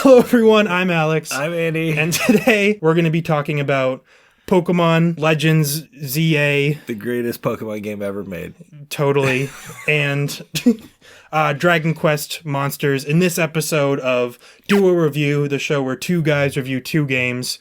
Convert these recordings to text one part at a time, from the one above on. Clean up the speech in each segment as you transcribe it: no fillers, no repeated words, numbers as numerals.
Hello everyone, I'm Alex. I'm Andy. And today we're going to be talking about Pokémon Legends ZA. The greatest Pokemon game ever made. Totally. And Dragon Quest Monsters in this episode of Do a Review, the show where two guys review two games.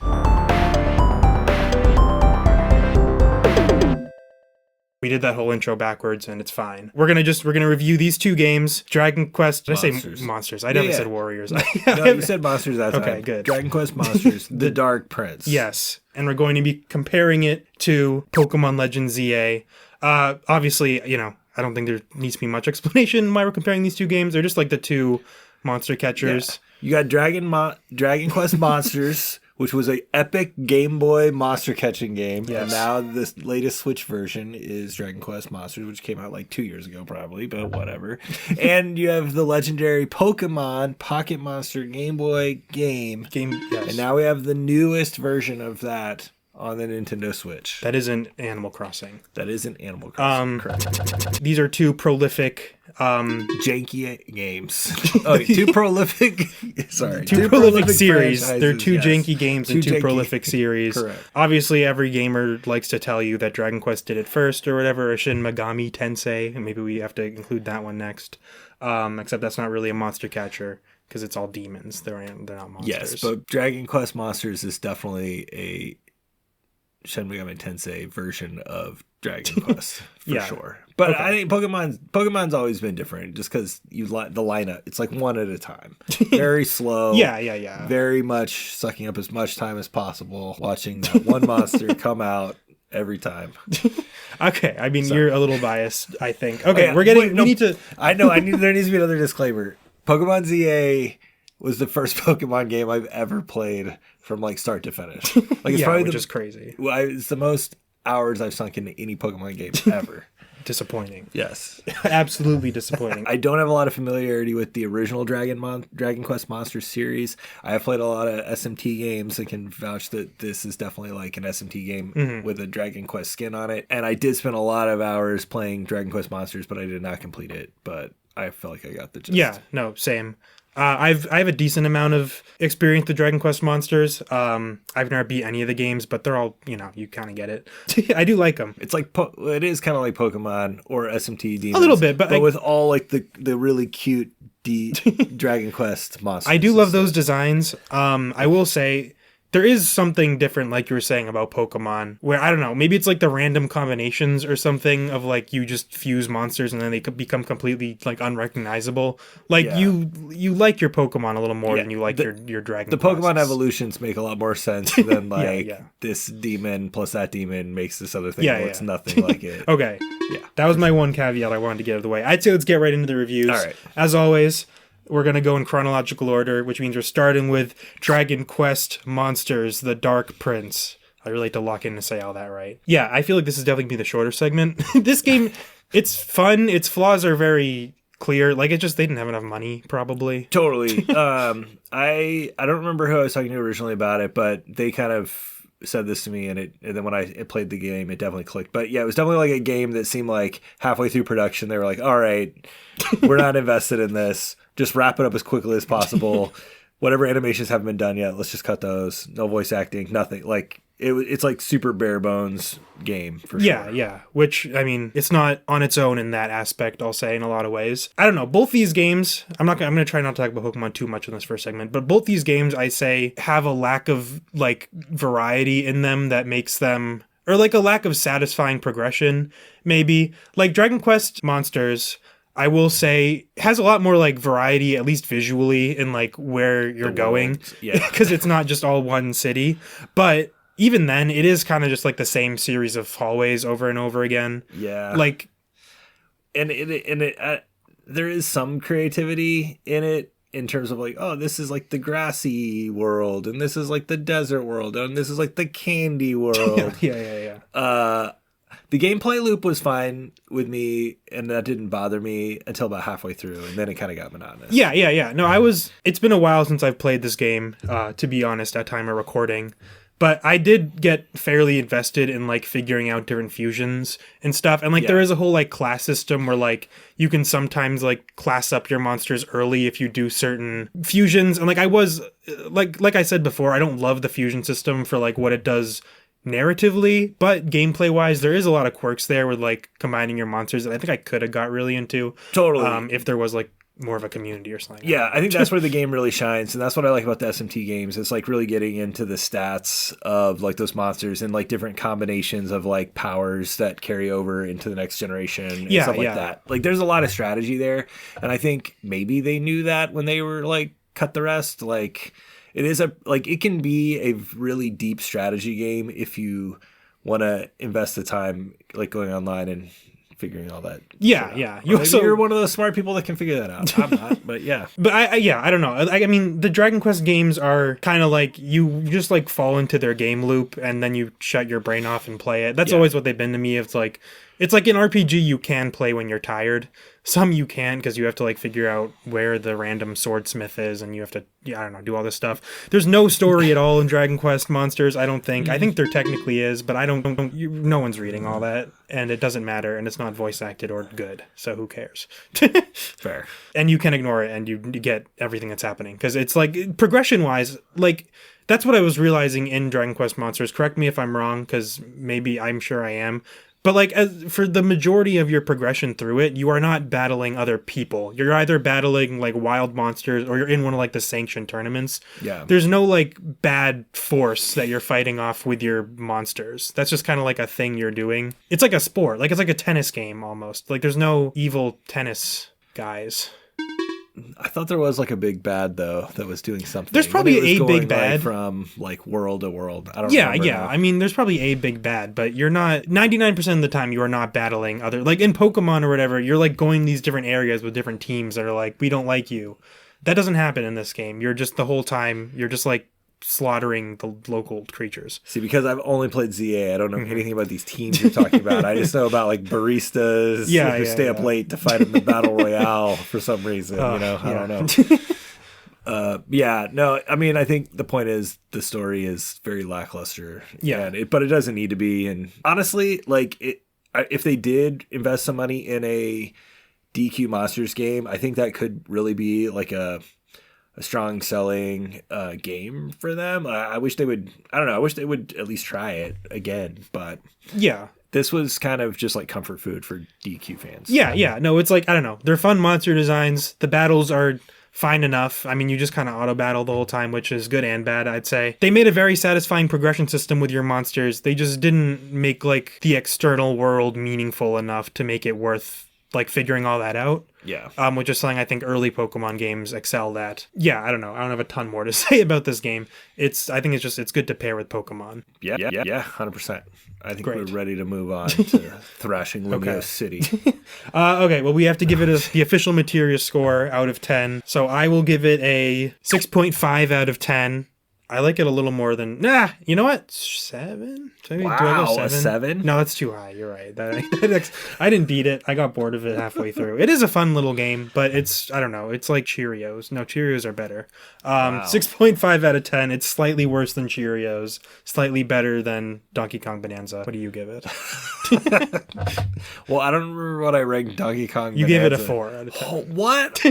We did that whole intro backwards, and it's fine. We're gonna review these two games. Dragon Quest. Did Monsters. I say Monsters? I never said Warriors. No, you said Monsters that time. Okay, good. Dragon Quest Monsters, the Dark Prince. Yes, and we're going to be comparing it to Pokemon Legends ZA. Obviously, I don't think there needs to be much explanation why we're comparing these two games. They're just like the two monster catchers. Yeah. You got Dragon Quest Monsters, which was an epic Game Boy monster catching game. Yes. And now this latest Switch version is Dragon Quest Monsters, which came out like 2 years ago probably, but whatever. And you have the legendary Pokemon Pocket Monster Game Boy game. Yes. And now we have the newest version of that on the Nintendo Switch. That isn't Animal Crossing. That isn't Animal Crossing. Correct. These are two prolific janky games. Oh, two prolific. Sorry, two prolific series. franchises, They're two yes. janky games and two janky- prolific series. Correct. Obviously, every gamer likes to tell you that Dragon Quest did it first or whatever, or Shin Megami Tensei, and maybe we have to include that one next. Except that's not really a monster catcher because it's all demons. They're not monsters. Yes, but Dragon Quest Monsters is definitely a Shin Megami Tensei version of Dragon Quest for sure. But okay. I think Pokemon's always been different just because the lineup. It's like one at a time, very slow. Yeah. Very much sucking up as much time as possible, watching that one monster come out every time. Okay, I mean you're a little biased, I think. Okay, there needs to be another disclaimer. Pokemon ZA was the first Pokemon game I've ever played from like start to finish. Like it's probably which is crazy. It's the most hours I've sunk into any Pokemon game ever. Disappointing. Yes. Absolutely disappointing. I don't have a lot of familiarity with the original Dragon Quest Monsters series. I have played a lot of SMT games and can vouch that this is definitely like an SMT game with a Dragon Quest skin on it. And I did spend a lot of hours playing Dragon Quest Monsters, but I did not complete it. But I felt like I got the gist. Yeah, no, same. I have a decent amount of experience with Dragon Quest Monsters. I've never beat any of the games, but they're all, you kind of get it. I do like them. It's like, it is kind of like Pokemon or SMT Demons. A little bit, but with all like the really cute Dragon Quest monsters. I do love those designs. I will say, there is something different, like you were saying, about Pokemon, where, I don't know, maybe it's like the random combinations or something of, like, you just fuse monsters and then they could become completely, like, unrecognizable. Like, you like your Pokemon a little more than you like your Dragon The Quest. Pokemon evolutions make a lot more sense than, like, this demon plus that demon makes this other thing. It's nothing like it. Okay. Yeah. That was my one caveat I wanted to get out of the way. I'd say let's get right into the reviews. All right. As always, we're going to go in chronological order, which means we're starting with Dragon Quest Monsters, the Dark Prince. I really like to lock in to say all that right. Yeah, I feel like this is definitely going to be the shorter segment. This game, it's fun. Its flaws are very clear. Like, they didn't have enough money, probably. Totally. I don't remember who I was talking to originally about it, but they kind of said this to me, and then when I played the game, it definitely clicked. But yeah, it was definitely like a game that seemed like halfway through production, they were like, all right, we're not invested in this. Just wrap it up as quickly as possible. Whatever animations haven't been done yet, let's just cut those. No voice acting, nothing. Like it's like super bare bones game for sure. Yeah. Which, I mean, it's not on its own in that aspect, I'll say, in a lot of ways. I don't know. Both these games, I'm going to try not to talk about Pokemon too much in this first segment, but both these games, I say, have a lack of like variety in them that makes them, or like a lack of satisfying progression, maybe. Like Dragon Quest Monsters, I will say, has a lot more like variety, at least visually, in like where you're going. Yeah. Because it's not just all one city. But even then, it is kind of just like the same series of hallways over and over again. Yeah. Like, and there is some creativity in it in terms of like, oh, this is like the grassy world, and this is like the desert world, and this is like the candy world. Yeah. The gameplay loop was fine with me, and that didn't bother me until about halfway through, and then it kind of got monotonous. Yeah. No, it's been a while since I've played this game, to be honest, at time of recording. But I did get fairly invested in like figuring out different fusions and stuff. And like there is a whole like class system where like you can sometimes like class up your monsters early if you do certain fusions. And like I was like I said before, I don't love the fusion system for like what it does narratively, but gameplay wise there is a lot of quirks there with like combining your monsters that I think I could have got really into. Totally. If there was like more of a community or something. Yeah, I think that's where the game really shines, and that's what I like about the SMT games. It's like really getting into the stats of like those monsters and like different combinations of like powers that carry over into the next generation and stuff like that. Like there's a lot of strategy there, and I think maybe they knew that when they were like cut the rest. Like it is it can be a really deep strategy game if you want to invest the time like going online and figuring all that. Yeah. You're one of those smart people that can figure that out. I'm not, but yeah. But I don't know. I mean, the Dragon Quest games are kind of like you just like fall into their game loop and then you shut your brain off and play it. That's always what they've been to me. It's like an RPG you can play when you're tired. Some you can't because you have to like figure out where the random swordsmith is and you have to, I don't know, do all this stuff. There's no story at all in Dragon Quest Monsters, I don't think. I think there technically is, but no one's reading all that and it doesn't matter and it's not voice acted or good. So who cares? Fair. And you can ignore it and you get everything that's happening because it's like progression wise, like that's what I was realizing in Dragon Quest Monsters. Correct me if I'm wrong because maybe I'm sure I am. But like for the majority of your progression through it, you are not battling other people. You're either battling like wild monsters or you're in one of like the sanctioned tournaments. Yeah. There's no like bad force that you're fighting off with your monsters. That's just kind of like a thing you're doing. It's like a sport. Like it's like a tennis game almost. Like there's no evil tennis guys. I thought there was like a big bad though that was doing something. There's probably a big bad like, from like world to world. I don't remember. Yeah. I mean, there's probably a big bad, but you're not 99% of the time you are not battling other like in Pokemon or whatever. You're like going these different areas with different teams that are like we don't like you. That doesn't happen in this game. You're just the whole time you're just like slaughtering the local creatures. See, because I've only played ZA, I don't know anything about these teams you're talking about. I just know about like baristas who stay up late to fight in the battle royale for some reason. I don't know. No, I mean, I think the point is the story is very lackluster. Yeah, but it doesn't need to be. And honestly, like if they did invest some money in a DQ Monsters game, I think that could really be like a strong selling game for them. I wish they would. I don't know. I wish they would at least try it again. But yeah, this was kind of just like comfort food for DQ fans. Yeah. No, it's like I don't know. They're fun monster designs. The battles are fine enough. I mean, you just kind of auto battle the whole time, which is good and bad, I'd say. They made a very satisfying progression system with your monsters. They just didn't make like the external world meaningful enough to make it worth like figuring all that out. Yeah. Which is something I think early Pokemon games excelled at. Yeah, I don't know. I don't have a ton more to say about this game. I think it's good to pair with Pokemon. Yeah, 100%. I think we're ready to move on to Thrashing Lumio City. Okay, well, we have to give it the official Materia score out of 10. So I will give it a 6.5 out of 10. I like it a little more than... you know what? 7? Maybe, wow, do I go 7? A 7? No, that's too high. You're right. I didn't beat it. I got bored of it halfway through. It is a fun little game, but it's... I don't know. It's like Cheerios. No, Cheerios are better. 6.5 out of 10. It's slightly worse than Cheerios. Slightly better than Donkey Kong Bonanza. What do you give it? Well, I don't remember what I ranked Donkey Kong Bonanza. You gave it a 4 out of 10. Oh, what?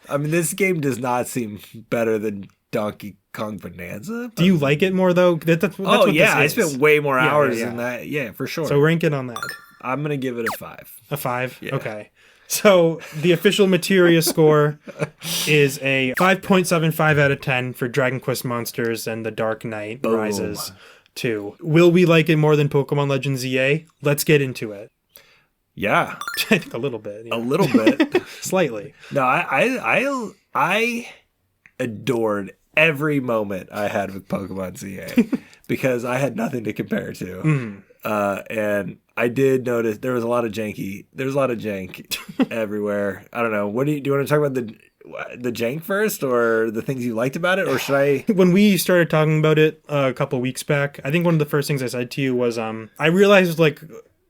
I mean, this game does not seem better than Donkey Kong Bonanza. Do you like it more though? That's what yeah, I this is. spent way more hours in that. Yeah, for sure. So rank it on that. I'm gonna give it a 5. A 5? Yeah. Okay. So the official Materia score is a 5.75 out of 10 for Dragon Quest Monsters and The Dark Knight Rises 2. Will we like it more than Pokemon Legends EA? Let's get into it. Yeah. I think a little bit. Yeah. A little bit. Slightly. No, I adored every moment I had with Pokemon ZA because I had nothing to compare to. And I did notice there was a lot of jank everywhere. I don't know. Do you want to talk about the jank first or the things you liked about it, or should I? When we started talking about it a couple weeks back, I think one of the first things I said to you was I realized like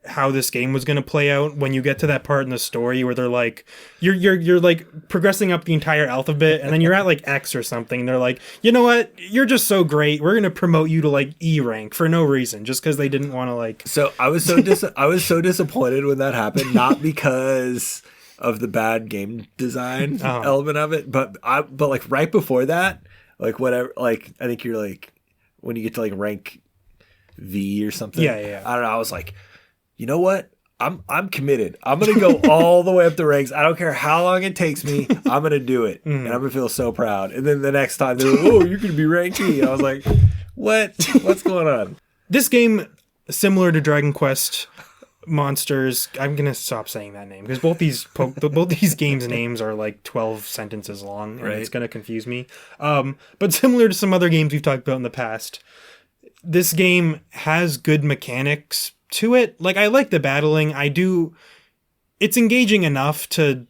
how this game was going to play out when you get to that part in the story where they're like you're like progressing up the entire alphabet, and then you're at like X or something, and they're like, you know what, you're just so great, we're going to promote you to like E rank for no reason, just because they didn't want to like. So I was so disappointed when that happened, not because of the bad game design element of it, but like right before that, like whatever, like I think you're like when you get to like rank V or something. Yeah. I don't know. I was like, you know what? I'm committed. I'm gonna go all the way up the ranks. I don't care how long it takes me. I'm gonna do it, and I'm gonna feel so proud. And then the next time they're like, "Oh, you're gonna be ranked E." I was like, "What? What's going on?" This game, similar to Dragon Quest Monsters, I'm gonna stop saying that name because both these games' names are like 12 sentences long, and Right. It's gonna confuse me. But similar to some other games we've talked about in the past, this game has good mechanics to it. Like, I like the battling. It's engaging enough to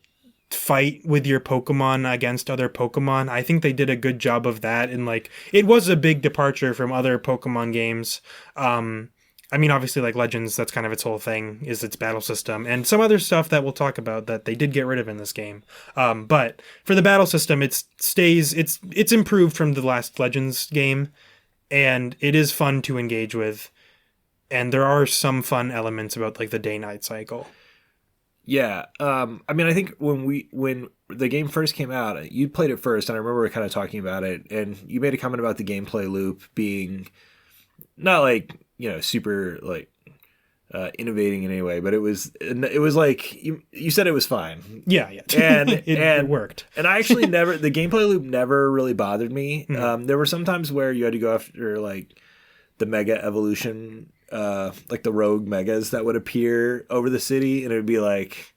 fight with your Pokemon against other Pokemon. I think they did a good job of that, and like, it was a big departure from other Pokemon games. I mean, obviously, like Legends, that's kind of its whole thing, is its battle system, and some other stuff that we'll talk about that they did get rid of in this game. But for the battle system, it's improved from the last Legends game, and it is fun to engage with. And there are some fun elements about like the day-night cycle. Yeah. I mean, I think when the game first came out, you played it first, and I remember kind of talking about it, and you made a comment about the gameplay loop being not like, you know, super like innovating in any way, but it was like you said it was fine. Yeah. And it worked. And I actually the gameplay loop never really bothered me. Mm-hmm. There were some times where you had to go after like the mega evolution, like the rogue megas that would appear over the city, and it would be like,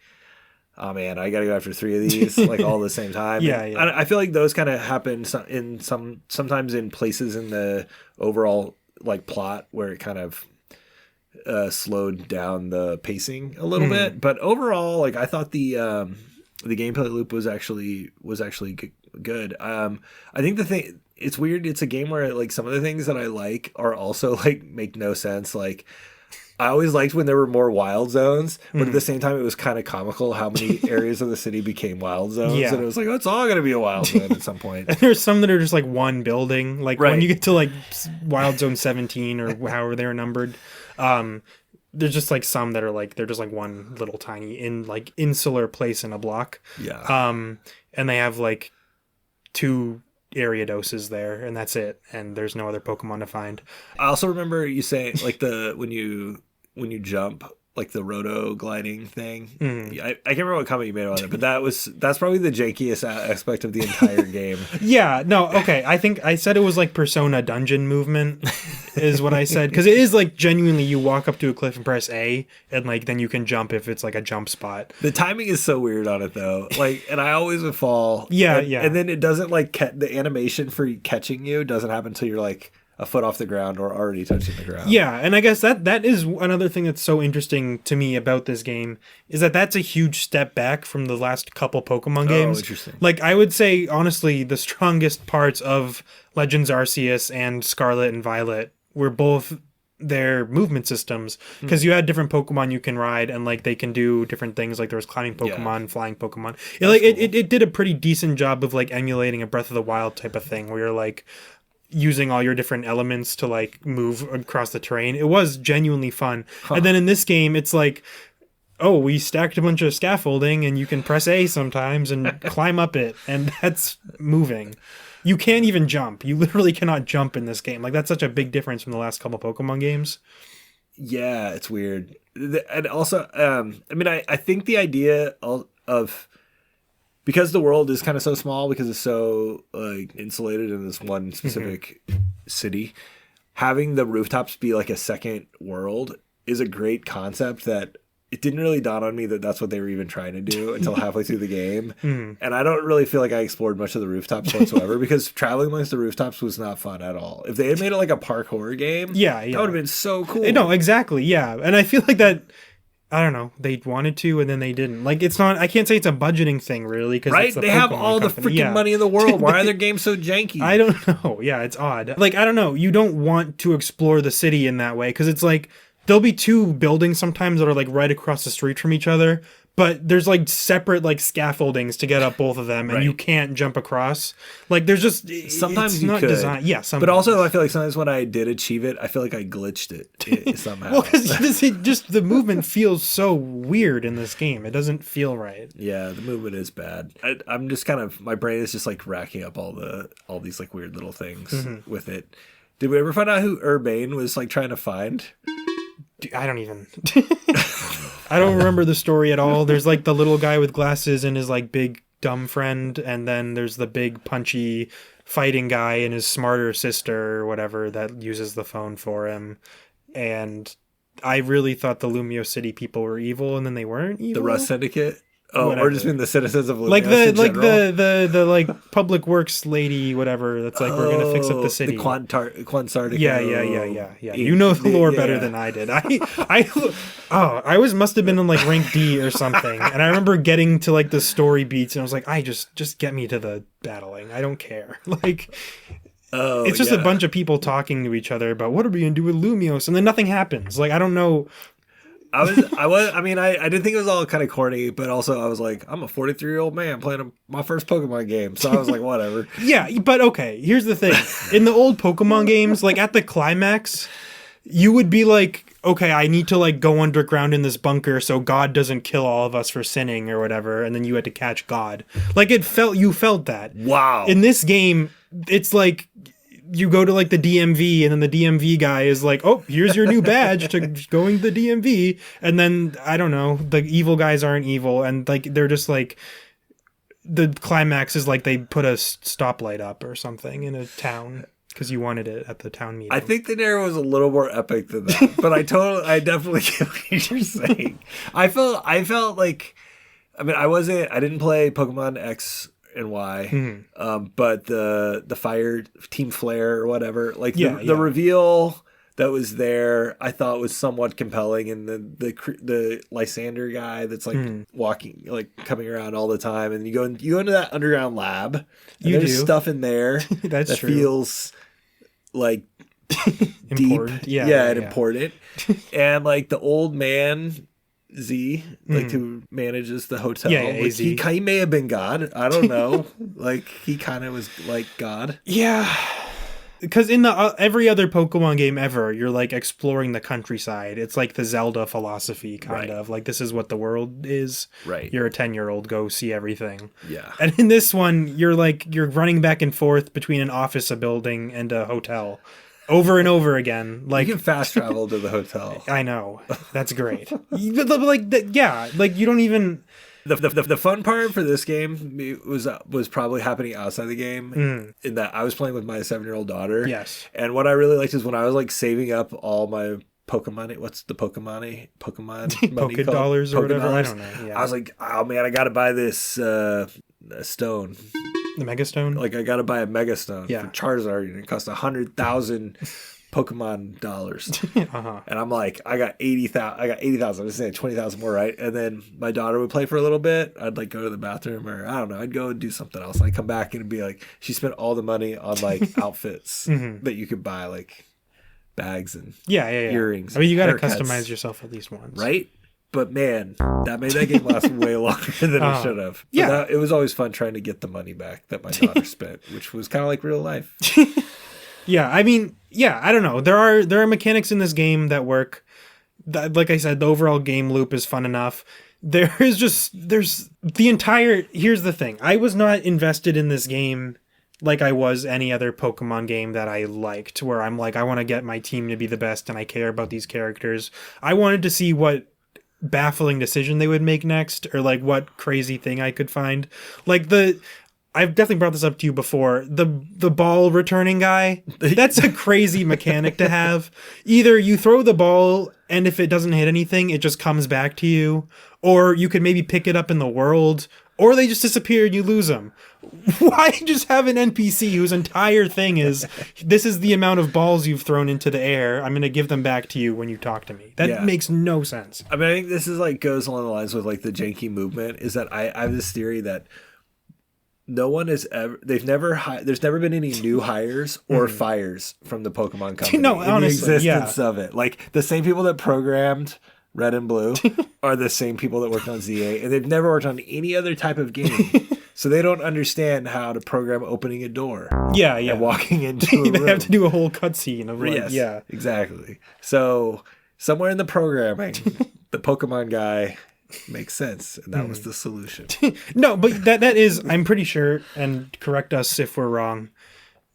oh man, I gotta go after 3 of these like all at the same time. Yeah. I feel like those kind of happen sometimes in places in the overall like plot where it kind of slowed down the pacing a little bit. But overall, like I thought the gameplay loop was actually good. I think the thing, it's weird. It's a game where like some of the things that I like are also like make no sense. Like I always liked when there were more wild zones, but at the same time it was kind of comical how many areas of the city became wild zones. Yeah. And it was like, oh, it's all going to be a wild zone at some point. And there's some that are just like one building. Like when Right. you get to like Wild Zone 17 or however they're numbered, there's just like some that are like, they're just like one little tiny insular place in a block. Yeah. And they have like 2 Ariadoses there, and that's it. And there's no other Pokemon to find. I also remember you saying like when you jump, like the roto gliding thing. I can't remember what comment you made about it, but that's probably the jankiest aspect of the entire game. Yeah, no, okay. I think I said it was like Persona dungeon movement is what I said, because it is like genuinely you walk up to a cliff and press A, and like then you can jump if it's like a jump spot. The timing is so weird on it though. Like, and I always would fall. Yeah. And then it doesn't like the animation for catching you doesn't happen until you're like a foot off the ground or already touching the ground. Yeah, and I guess that is another thing that's so interesting to me about this game, is that's a huge step back from the last couple Pokemon games. Oh, interesting. Like, I would say, honestly, the strongest parts of Legends Arceus and Scarlet and Violet were both their movement systems, because you had different Pokemon you can ride, and like they can do different things. Like there was climbing Pokemon, flying Pokemon. It did a pretty decent job of like emulating a Breath of the Wild type of thing, where you're like using all your different elements to like move across the terrain. It was genuinely fun. And then in this game, it's like, oh, we stacked a bunch of scaffolding and you can press A sometimes and climb up it, and that's moving. You can't even jump. You literally cannot jump in this game. Like, that's such a big difference from the last couple Pokemon games. Yeah, it's weird. And also, I mean, I think the idea of because the world is kind of so small, because it's so like insulated in this one specific city, having the rooftops be like a second world is a great concept that it didn't really dawn on me that that's what they were even trying to do until halfway through the game. And I don't really feel like I explored much of the rooftops whatsoever, because traveling amongst the rooftops was not fun at all. If they had made it like a park horror game, that would have been so cool. No, exactly. Yeah. And I feel like that, I don't know, they wanted to and then they didn't. Like, it's not, I can't say it's a budgeting thing really, because right? They have all company. the freaking money in the world. Why are their games so janky? I don't know. Yeah, it's odd. Like, I don't know. You don't want to explore the city in that way, because it's like there'll be two buildings sometimes that are like right across the street from each other, but there's like separate like scaffoldings to get up both of them, and Right. you can't jump across. Like there's just Sometimes it's you not could. designed. Yeah, sometimes. But also, I feel like sometimes when I did achieve it, I feel like I glitched it somehow. well, because just the movement feels so weird in this game. It doesn't feel right. Yeah, the movement is bad. I'm just kind of, my brain is just like racking up all these like weird little things with it. Did we ever find out who Urbane was like trying to find? Dude, I don't even. I don't remember the story at all. There's like the little guy with glasses and his like big dumb friend, and then there's the big punchy fighting guy and his smarter sister or whatever that uses the phone for him. And I really thought the Lumio City people were evil, and then they weren't evil. The Rust Syndicate? Oh, Whatever. or just mean the citizens of Lumio like in the general? the like public works lady, whatever. That's like, we're gonna fix up the city. The Quansardico. Yeah. You know the lore better than I did. I must have been in like rank D or something, and I remember getting to like the story beats, and I was like, just get me to the battling. I don't care. Like, it's just a bunch of people talking to each other about what are we gonna do with Lumios, and then nothing happens. Like, I don't know. I did think it was all kind of corny, but also I was like, I'm a 43-year-old man playing my first Pokemon game. So I was like, whatever. Yeah, but okay, here's the thing. In the old Pokemon games, like at the climax, you would be like, okay, I need to like go underground in this bunker so God doesn't kill all of us for sinning or whatever, and then you had to catch God. Like you felt that. Wow. In this game, it's like you go to like the DMV, and then the DMV guy is like, oh, here's your new badge to going to the DMV. And then, I don't know, the evil guys aren't evil. And like, they're just like, the climax is like they put a stoplight up or something in a town because you wanted it at the town meeting. I think the narrative was a little more epic than that, but I definitely get what you're saying. I felt like, I mean, I didn't play Pokemon X and Y, but the Fire Team Flare or whatever, like the reveal that was there, I thought was somewhat compelling, and the Lysander guy that's like walking, like coming around all the time, and you go into that underground lab, and there's stuff in there that true. Feels like important. Deep, important, and like the old man Z, like who manages the hotel. AZ. He may have been God. I don't know. Like he kind of was like God. Yeah, because in the every other Pokemon game ever, you're like exploring the countryside. It's like the Zelda philosophy, kind of like this is what the world is. Right. You're a 10-year-old, go see everything. Yeah. And in this one, you're running back and forth between an office, a building, and a hotel. Over and over again, like you can fast travel to the hotel. I know, that's great. Like you don't even. The fun part for this game was probably happening outside the game. In that I was playing with my 7-year-old daughter. Yes, and what I really liked is when I was like saving up all my Pokemon. What's the Pokemon Poké dollars or whatever. I don't know. Yeah. I was like, oh man, I got to buy this stone. The Mega Stone? Like, I gotta buy a Mega Stone for Yeah. Charizard, and it costs 100,000 Pokemon dollars. And I'm like, I got 80,000. I'm just saying 20,000 more, right? And then my daughter would play for a little bit. I'd like go to the bathroom, or I don't know, I'd go and do something else. And I'd come back and it'd be like, she spent all the money on like outfits that you could buy, like bags and earrings. I mean, you gotta haircuts, customize yourself at least once, right? But man, that made that game last way longer than it should have. Yeah. It was always fun trying to get the money back that my daughter spent, which was kind of like real life. Yeah, I mean, I don't know. There are mechanics in this game that work. Like I said, the overall game loop is fun enough. Here's the thing. I was not invested in this game like I was any other Pokemon game that I liked, where I'm like, I want to get my team to be the best and I care about these characters. I wanted to see what baffling decision they would make next, or like what crazy thing I could find. Like I've definitely brought this up to you before. The ball returning guy, that's a crazy mechanic to have. Either you throw the ball and if it doesn't hit anything, it just comes back to you, or you could maybe pick it up in the world, or they just disappear and you lose them. Why just have an NPC whose entire thing is, this is the amount of balls you've thrown into the air, I'm going to give them back to you when you talk to me? That makes no sense. I mean, I think this is like goes along the lines with like the janky movement, is that I have this theory that no one has ever. They've never. There's never been any new hires or fires from the Pokemon company. No, in honestly, the existence of it. Like the same people that programmed Red and Blue are the same people that worked on ZA, and they've never worked on any other type of game. So they don't understand how to program opening a door. Yeah. And walking into a room. They have to do a whole cutscene of like, Yes, yeah. exactly. So somewhere in the programming, the Pokemon guy makes sense, and that was the solution. No, but that is, I'm pretty sure, and correct us if we're wrong,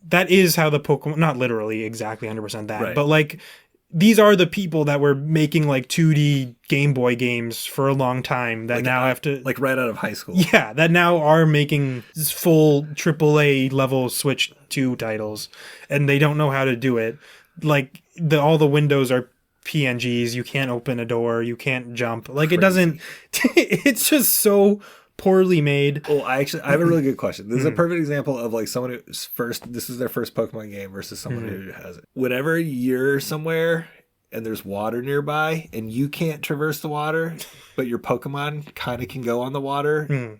that is how the Pokemon, not literally exactly 100% that, Right. but like, these are the people that were making like 2D Game Boy games for a long time that Like, now have to... Like right out of high school. Yeah, that now are making full AAA level Switch 2 titles, and they don't know how to do it. Like, all the windows are PNGs, you can't open a door, you can't jump. Like, it doesn't... It's just so poorly made. Oh, I have a really good question. This is a perfect example of like someone who's this is their first Pokemon game versus someone who has it. Whenever you're somewhere and there's water nearby and you can't traverse the water, but your Pokemon kind of can go on the water,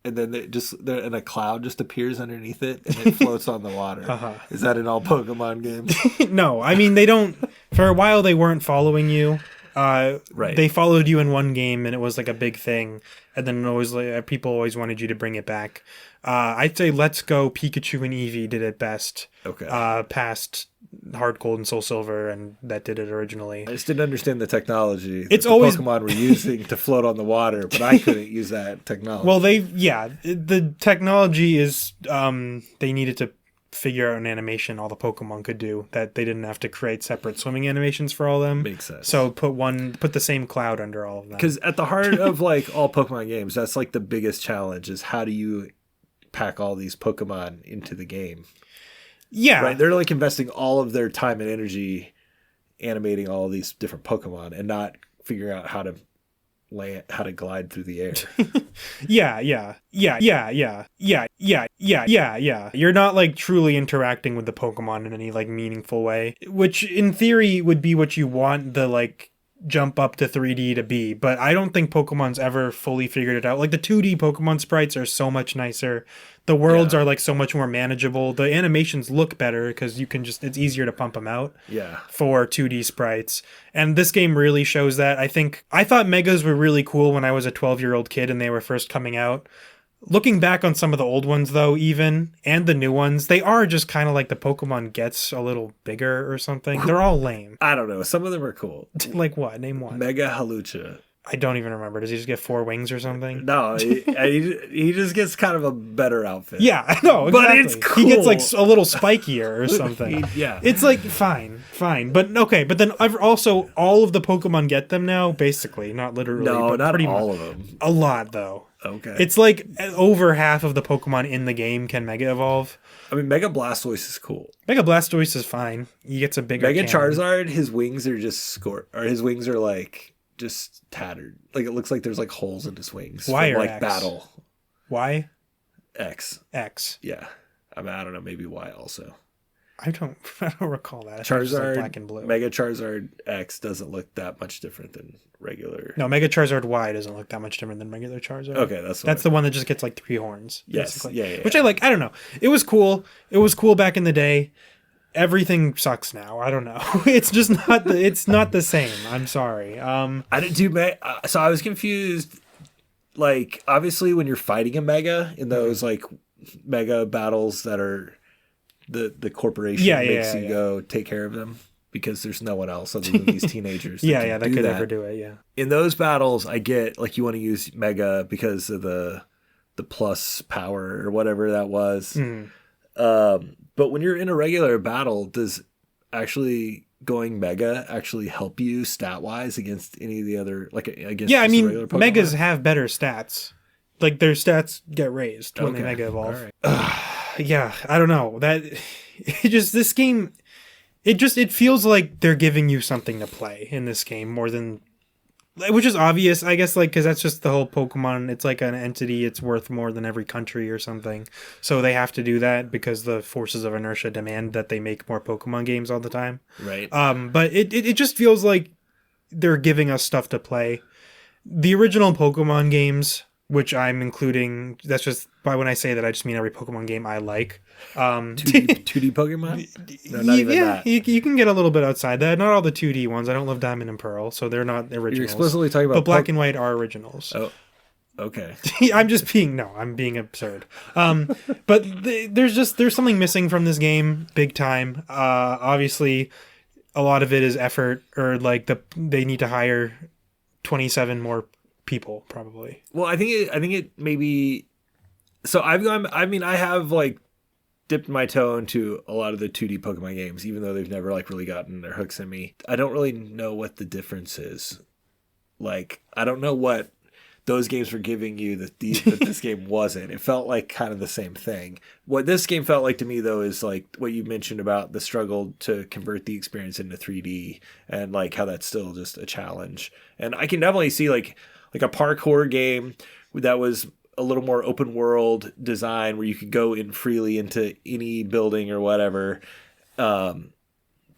and then and a cloud just appears underneath it and it floats on the water. Is that in all Pokemon games? No, I mean, they don't... For a while, they weren't following you. Right. They followed you in one game, and it was like a big thing. And then always people always wanted you to bring it back. I'd say Let's Go, Pikachu, and Eevee did it best. Okay. Past Hard Gold and Soul Silver, and that did it originally. I just didn't understand the technology that It's the always... Pokemon were using to float on the water, but I couldn't use that technology. Well, the technology is they needed to figure out an animation all the Pokemon could do that they didn't have to create separate swimming animations for all of them. Makes sense. So put the same cloud under all of them. Because at the heart of like all Pokemon games, that's like the biggest challenge is how do you pack all these Pokemon into the game? Yeah. Right. They're like investing all of their time and energy animating all of these different Pokemon and not figuring out how to glide through the air. Yeah. You're not like truly interacting with the Pokemon in any like meaningful way, which in theory would be what you want the like jump up to 3D to be, but I don't think Pokemon's ever fully figured it out. Like the 2D Pokemon sprites are so much nicer. The worlds are like so much more manageable. The animations look better because it's easier to pump them out. Yeah. For 2D sprites. And this game really shows that. I thought Megas were really cool when I was a 12-year-old kid and they were first coming out. Looking back on some of the old ones though, even, and the new ones, they are just kind of like the Pokemon gets a little bigger or something. They're all lame. I don't know. Some of them are cool. Like what? Name one. Mega Halucha. I don't even remember. Does he just get 4 wings or something? No, he just gets kind of a better outfit. Yeah, I know, exactly. But it's cool. He gets like a little spikier or something. Yeah. It's like, fine. But okay, but then also all of the Pokemon get them now, basically. Not literally, No, but not pretty all much. of them. A lot, though. Okay. It's like over half of the Pokemon in the game can Mega Evolve. I mean, Mega Blastoise is cool. Mega Blastoise is fine. He gets a bigger Mega cannon. Charizard, his wings are just his wings are like just tattered. Like it looks like there's like holes in his wings. Y from, or like X? battle. Y? X. X. Yeah. I mean, I don't know, maybe Y also. I don't recall that. I think it's just Charizard, like black and blue. Mega Charizard X doesn't look that much different than regular. No, Mega Charizard Y doesn't look that much different than regular Charizard. Okay, that's the one that just gets like 3 horns. Yes, basically. yeah. Which I like. I don't know. It was cool. It was cool back in the day. Everything sucks now. I don't know. It's just not the same. I'm sorry. I didn't do so I was confused. Like obviously when you're fighting a Mega in those like Mega battles that are the corporation makes you go take care of them because there's no one else other than these teenagers. That could ever do it. Yeah. In those battles, I get like you want to use Mega because of the plus power or whatever that was. But when you're in a regular battle, does actually going Mega actually help you stat wise against any of the other against? Yeah, I mean, regular Pokemon? Megas have better stats. Like their stats get raised when they Mega Evolve. Right. Yeah, I don't know. This game, it feels like they're giving you something to play in this game more than, which is obvious, I guess, like, because that's just the whole Pokemon. It's like an entity. It's worth more than every country or something. So they have to do that because the forces of inertia demand that they make more Pokemon games all the time. Right. But it just feels like they're giving us stuff to play. The original Pokemon games which I'm including. That's just by when I say that, I just mean every Pokemon game I like. 2D Pokemon? No, not even that. You can get a little bit outside that. Not all the 2D ones. I don't love Diamond and Pearl, so they're not originals. You're explicitly talking about but Black and White are originals. Oh, okay. I'm being absurd. But there's something missing from this game, big time. Obviously, a lot of it is effort, or like they need to hire 27 more people probably. Well, I think it maybe. So I have like dipped my toe into a lot of the 2D Pokemon games, even though they've never like really gotten their hooks in me. I don't really know what the difference is. Like, I don't know what those games were giving you that this game wasn't. It felt like kind of the same thing. What this game felt like to me, though, is like what you mentioned about the struggle to convert the experience into 3D, and like how that's still just a challenge. And I can definitely see like a parkour game that was a little more open world design where you could go in freely into any building or whatever. To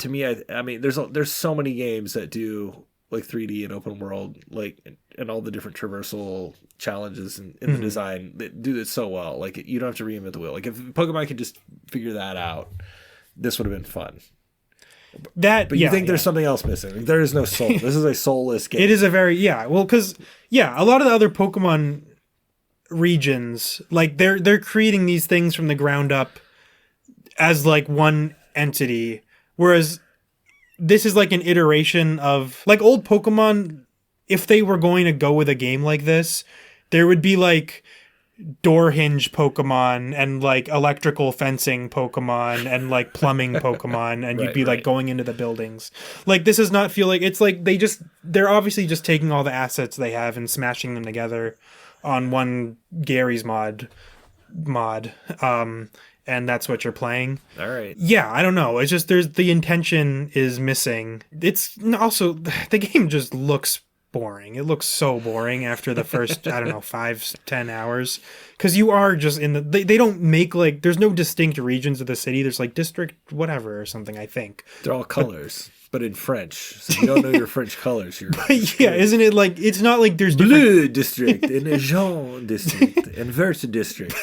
me, I mean, there's so many games that do like 3D and open world, like, and all the different traversal challenges in the design that do this so well. Like, you don't have to reinvent the wheel. Like, if Pokemon could just figure that out, this would have been fun. But you think there's something else missing? Like, there is no soul. This is a soulless game. It is a very well, because a lot of the other Pokemon regions, like they're creating these things from the ground up as like one entity, whereas this is like an iteration of like old Pokemon. If they were going to go with a game like this, there would be like door hinge Pokemon and like electrical fencing Pokemon and like plumbing Pokemon, and you'd be like going into the buildings. Like, this does not feel like it's like they're obviously just taking all the assets they have and smashing them together on one Gary's mod. And that's what you're playing. All right. Yeah, I don't know. It's just the intention is missing. It's also, the game just looks boring. It looks so boring after the first, 5-10 hours. Because you are just in they don't make like, there's no distinct regions of the city. There's like district whatever or something, I think. They're all colors. But in French, so you don't know your French colors. Isn't it like, it's not like there's blue district and a jaune district and vert district.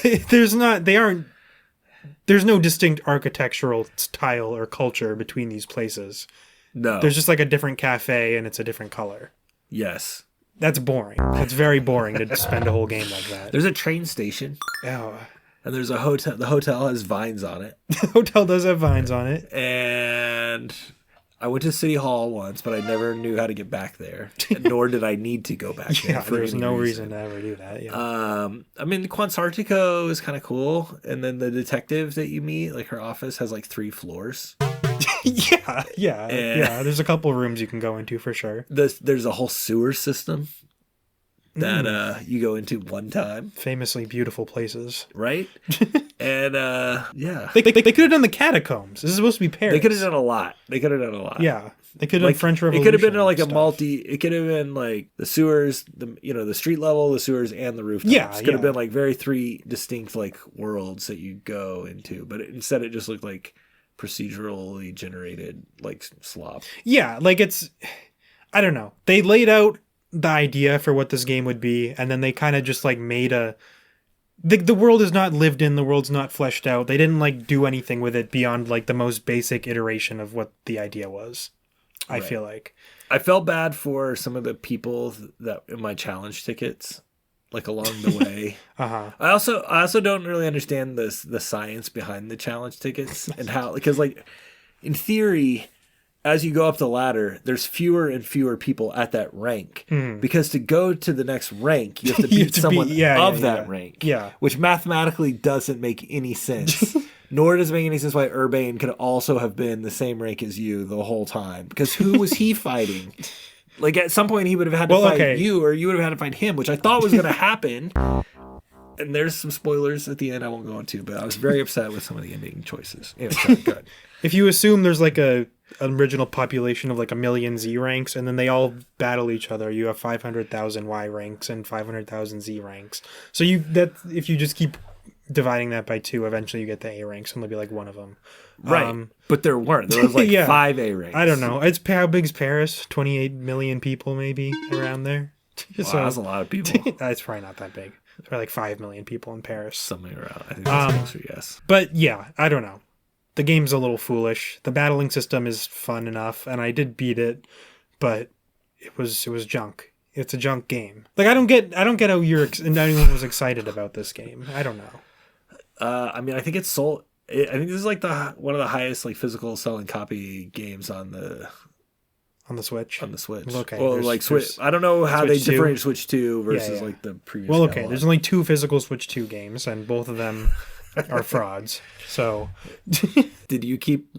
There's no distinct architectural style or culture between these places. No. There's just like a different cafe and it's a different color. Yes. That's boring. It's very boring to spend a whole game like that. There's a train station. Oh. And there's a hotel. The hotel has vines on it. The hotel does have vines on it. And I went to City Hall once, but I never knew how to get back there. Nor did I need to go back there. There's no reason to ever do that. Yeah. I mean, Quansartico is kind of cool. And then the detective that you meet, like her office has like 3 floors. Yeah. There's a couple rooms you can go into for sure. There's a whole sewer system that you go into one time. Famously beautiful places. Right? And yeah. They could have done the catacombs. This is supposed to be Paris. They could have done a lot. Yeah. They could have done French Revolution. It could have been like it could have been like the sewers, the street level, the sewers, and the rooftops. It could have been like 3 distinct like worlds that you go into. But instead it just looked like procedurally generated like slop. Yeah, like I don't know. They laid out the idea for what this game would be, and then they kind of just like made the world is not lived in, the world's not fleshed out. They didn't like do anything with it beyond like the most basic iteration of what the idea was. I feel like I felt bad for some of the people that in my challenge tickets, like along the way. I also don't really understand the science behind the challenge tickets and how, because like in theory, as you go up the ladder, there's fewer and fewer people at that rank because to go to the next rank, you have to beat someone of that rank. Yeah, which mathematically doesn't make any sense. Nor does it make any sense why Urbane could also have been the same rank as you the whole time. Because who was he fighting? Like, at some point, he would have had to fight you, or you would have had to fight him, which I thought was going to happen. And there's some spoilers at the end I won't go into, but I was very upset with some of the ending choices. Anyway, sorry, go ahead. If you assume there's like an original population of like 1 million Z ranks, and then they all battle each other, you have 500,000 Y ranks and 500,000 Z ranks. So if you just keep dividing that by 2, eventually you get the A ranks, and there'll be like one of them. Right. But there weren't. There was like 5 A ranks. I don't know. How big's Paris? 28 million people maybe around there. Wow, that's a lot of people. It's probably not that big. There are like 5 million people in Paris. Something around. I think that's closer, yes. But yeah, I don't know. The game's a little foolish. The battling system is fun enough, and I did beat it, but it was junk. It's a junk game. Like I don't get how anyone was excited about this game. I don't know. I mean, I think it's sold. I think this is like one of the highest like physical selling copy games on the Switch. On the Switch. Okay. Well, like Switch. I don't know how Switch they 2. differentiate Switch 2 versus like the previous. Well, okay. There's only 2 physical Switch 2 games, and both of them are frauds. So, did you keep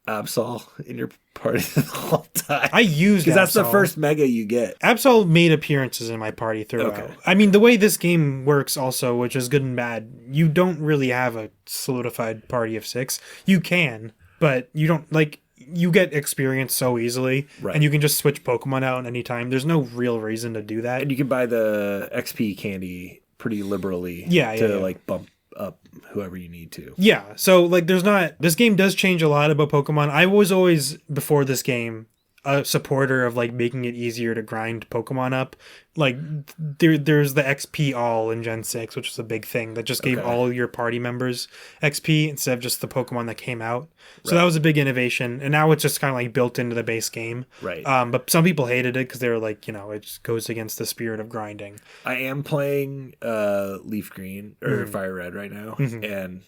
Absol in your party the whole time? I used because that's the Absol. first mega you get. Absol made appearances in my party throughout. Okay. I mean, the way this game works also, which is good and bad, you don't really have a solidified party of 6. You can, but you don't, like, you get experience so easily, right. And you can just switch Pokemon out anytime. There's no real reason to do that. And you can buy the XP candy pretty liberally like bump up whoever you need to. Yeah, so like this game does change a lot about Pokemon. I was always, before this game, a supporter of like making it easier to grind Pokemon up. Like there's the XP all in Gen 6, which was a big thing that just gave all your party members XP instead of just the Pokemon that came out. So that was a big innovation, and now it's just kind of like built into the base game. Right. But some people hated it because they were like, it just goes against the spirit of grinding. I am playing Leaf Green or Fire Red right now, and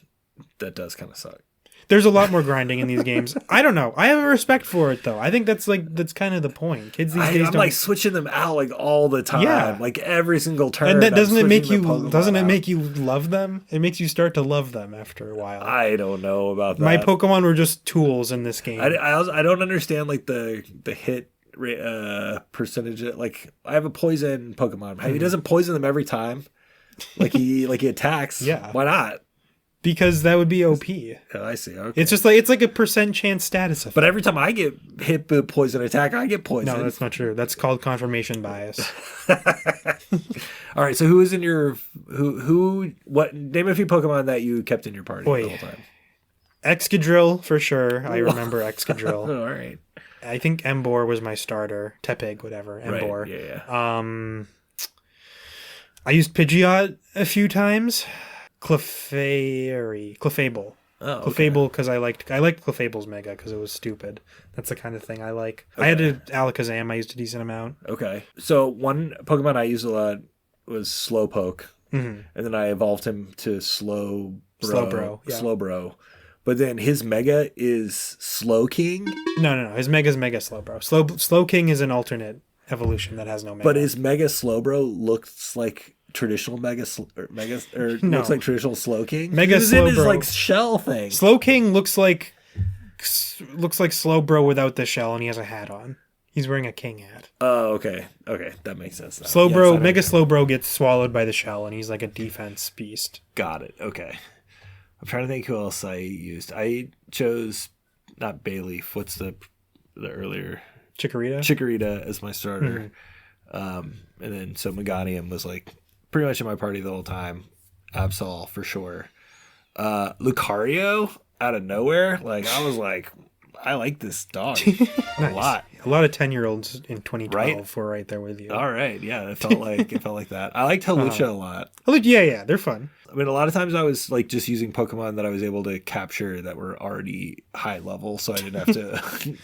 that does kind of suck. There's a lot more grinding in these games. I don't know. I have a respect for it though. I think that's kind of the point. Kids these days I'm like switching them out like all the time. Yeah. Like every single turn. And that doesn't it make you love them? It makes you start to love them after a while. I don't know about that. My Pokemon were just tools in this game. I don't understand like the hit percentage. Like I have a poison Pokemon. He doesn't poison them every time. Like he attacks. Yeah. Why not? Because that would be OP. Oh, I see. Okay. It's just like it's like a percent chance status effect. But every time I get hit with poison attack, I get poisoned. No, that's not true. That's called confirmation bias. All right. So who is in your what? Name a few Pokemon that you kept in your party the whole time. Excadrill for sure. I remember Excadrill. All right. I think Emboar was my starter. Tepig, whatever. Emboar. Right. Yeah. I used Pidgeot a few times. Clefable. Oh, okay. Clefable because I liked Clefable's Mega because it was stupid. That's the kind of thing I like. Okay. I had an Alakazam I used a decent amount. Okay. So one Pokemon I used a lot was Slowpoke. And then I evolved him to Slowbro. But then his Mega is Slowking? No. His Mega's Mega Slowbro. Slowking is an alternate evolution that has no Mega. But his Mega Slowbro looks like traditional looks like traditional Slowking. Mega Slowbro. In his like shell thing. Slowking looks like Slowbro without the shell, and he has a hat on. He's wearing a king hat. Oh, okay. Okay, that makes sense now. Slowbro, Mega Slowbro gets swallowed by the shell, and he's like a defense beast. Got it. Okay. I'm trying to think who else I used. I chose not Bayleaf. What's the earlier Chikorita as my starter. And then so Meganium was like pretty much in my party the whole time. Absol for sure. Lucario out of nowhere. Like I was like, I like this dog a lot. A lot of 10-year-olds in 2012 were right there with you. All right, yeah, it felt like that. I liked Hawlucha a lot. Yeah, they're fun. I mean, a lot of times I was like just using Pokemon that I was able to capture that were already high level, so I didn't have to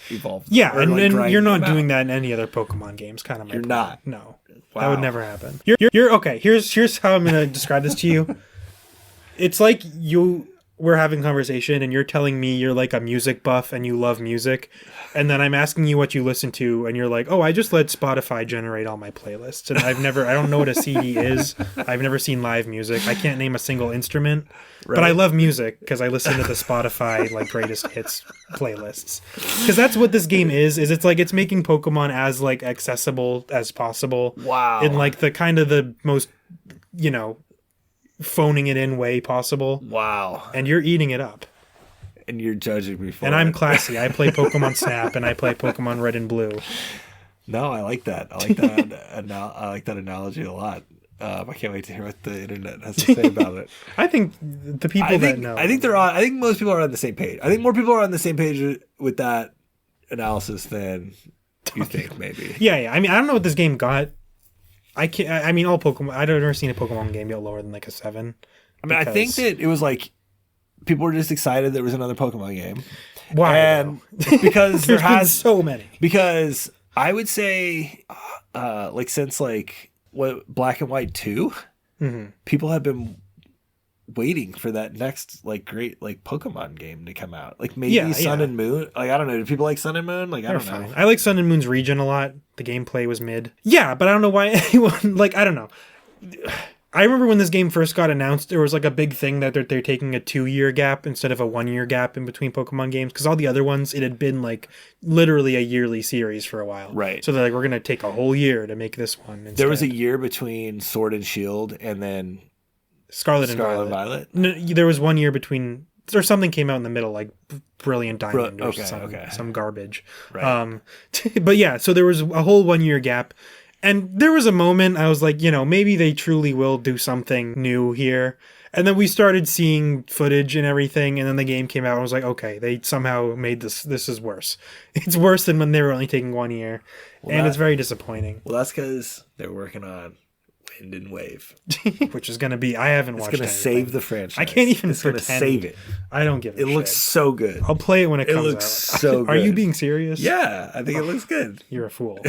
evolve. Yeah, and you're not doing that in any other Pokemon games. Kind of. You're not. No, that would never happen. You're okay. Here's how I'm gonna describe this to you. It's like we're having a conversation and you're telling me you're like a music buff and you love music, and then I'm asking you what you listen to and you're like, oh, I just let Spotify generate all my playlists, and I don't know what a CD is. I've never seen live music. I can't name a single instrument, but I love music because I listen to the Spotify like greatest hits playlists, because that's what this game is it's like it's making Pokemon as like accessible as possible. Wow. In like the kind of the most phoning it in way possible. Wow. And you're eating it up. And you're judging me for it. And I'm classy. I play Pokemon Snap and I play Pokemon Red and Blue. No, I like that. I like that. I like that analogy a lot. I can't wait to hear what the internet has to say about it. I think the people that know. I think most people are on the same page. I think more people are on the same page with that analysis than you think, maybe. Yeah. I mean, I don't know what this game got I can't. I mean, all Pokemon. I've never seen a Pokemon game get lower than like a 7. I mean, I think that it was like people were just excited there was another Pokemon game. Why? And because There's been so many. Because I would say, like since like what Black and White 2, people have been waiting for that next like great like Pokemon game to come out. Like maybe Sun and Moon. Like I don't know. Do people like Sun and Moon? Like I don't know. I like Sun and Moon's region a lot. The gameplay was mid. Yeah, but I don't know why anyone like I don't know. I remember when this game first got announced, there was like a big thing that they're taking a 2-year gap instead of a 1-year gap in between Pokemon games, because all the other ones, it had been like literally a yearly series for a while. Right. So they're like, we're going to take a whole year to make this one instead. There was a year between Sword and Shield and then Scarlet and Violet. No, there was 1 year between, or something came out in the middle, like Brilliant Diamond or some garbage. Right. But yeah, so there was a whole 1-year gap. And there was a moment I was like, maybe they truly will do something new here. And then we started seeing footage and everything. And then the game came out and I was like, okay, they somehow made this is worse. It's worse than when they were only taking 1 year. And it's very disappointing. Well, that's because they're working on Wind and Wave. Which is going to be, I haven't watched it. It's going to save the franchise. I can't even It's going to save it. I don't give a shit. It looks so good. I'll play it when it comes out. It looks so good. Are you being serious? Yeah, I think it looks good. You're a fool.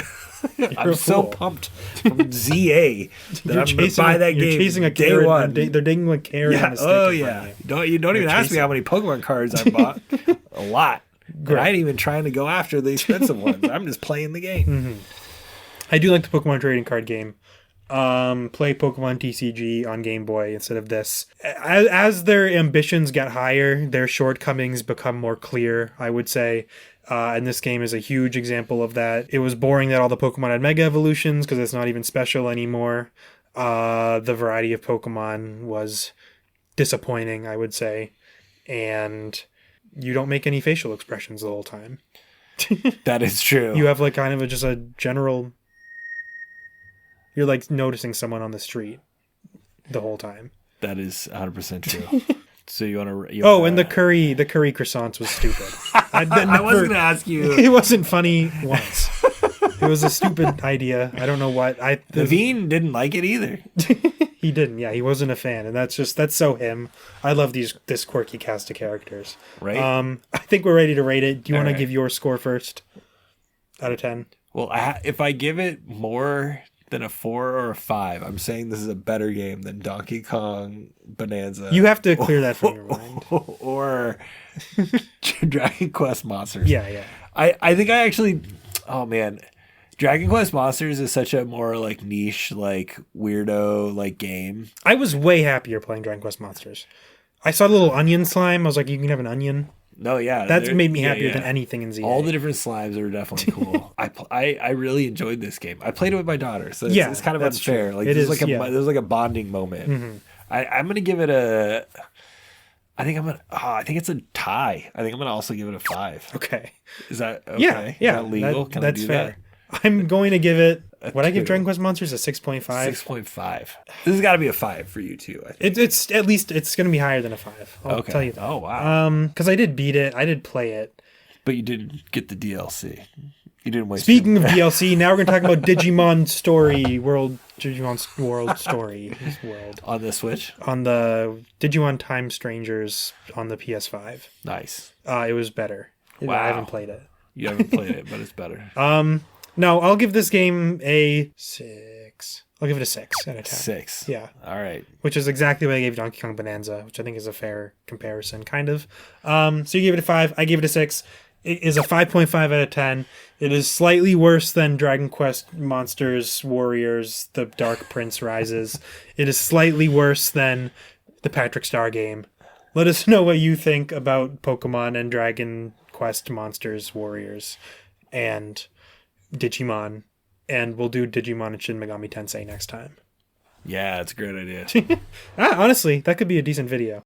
I'm so pumped from ZA that I'm going to buy that game chasing a day carrot, one. They're digging a carrot. Yeah. Oh, yeah. You don't even ask me how many Pokemon cards I bought. A lot. But I ain't even trying to go after the expensive ones. I'm just playing the game. Mm-hmm. I do like the Pokemon trading card game. Play Pokemon TCG on Game Boy instead of this. As their ambitions get higher, their shortcomings become more clear, I would say. And this game is a huge example of that. It was boring that all the Pokemon had Mega Evolutions because it's not even special anymore. The variety of Pokemon was disappointing, I would say. And you don't make any facial expressions the whole time. That is true. You have like kind of just a general... You're like noticing someone on the street the whole time. That is 100% true. So you want to? And the curry croissants was stupid. I wasn't going to ask you. It wasn't funny once. It was a stupid idea. I don't know what. Naveen didn't like it either. He didn't. Yeah, he wasn't a fan, and that's so him. I love this quirky cast of characters. Right. I think we're ready to rate it. Do you want to give your score first? Out of 10. Well, if I give it more than a 4 or a 5, I'm saying this is a better game than Donkey Kong Bonanza. You have to clear that from your mind. Or Dragon Quest Monsters. Yeah. I think I actually... Oh, man. Dragon Quest Monsters is such a more like niche, like weirdo like game. I was way happier playing Dragon Quest Monsters. I saw the little onion slime. I was like, you can have an onion. No, yeah. That made me happier than anything in ZA. All the different slimes are definitely cool. I really enjoyed this game. I played it with my daughter, so it's kind of unfair. True. Like there's like a bonding moment. Mm-hmm. I'm gonna give it a. I think it's a tie. I think I'm gonna also give it a 5. Okay. Is that okay? Yeah. Is that legal? Can that's I do fair. That? I'm going to give it. Would I give Dragon Quest Monsters a 6.5? 6.5. This has got to be a 5 for you too. I think it's at least it's going to be higher than a 5. I'll tell you that. Oh wow. Because I did beat it. I did play it. But you didn't get the DLC. You didn't waste. Speaking of DLC, now we're going to talk about Digimon Story World. Digimon's World Story World on the Switch. On the Digimon Time Strangers on the PS5. Nice. It was better. Wow. I haven't played it. You haven't played it, but it's better. No, I'll give this game a 6. I'll give it a 6 out of 10. 6. Yeah. All right. Which is exactly what I gave Donkey Kong Bonanza, which I think is a fair comparison, kind of. So you gave it a 5. I gave it a 6. It is a 5.5 out of 10. It is slightly worse than Dragon Quest Monsters Warriors, The Dark Prince Rises. It is slightly worse than the Patrick Star game. Let us know what you think about Pokemon and Dragon Quest Monsters Warriors and Digimon, and we'll do Digimon and Shin Megami Tensei next time. Yeah, it's a great idea. Honestly, that could be a decent video.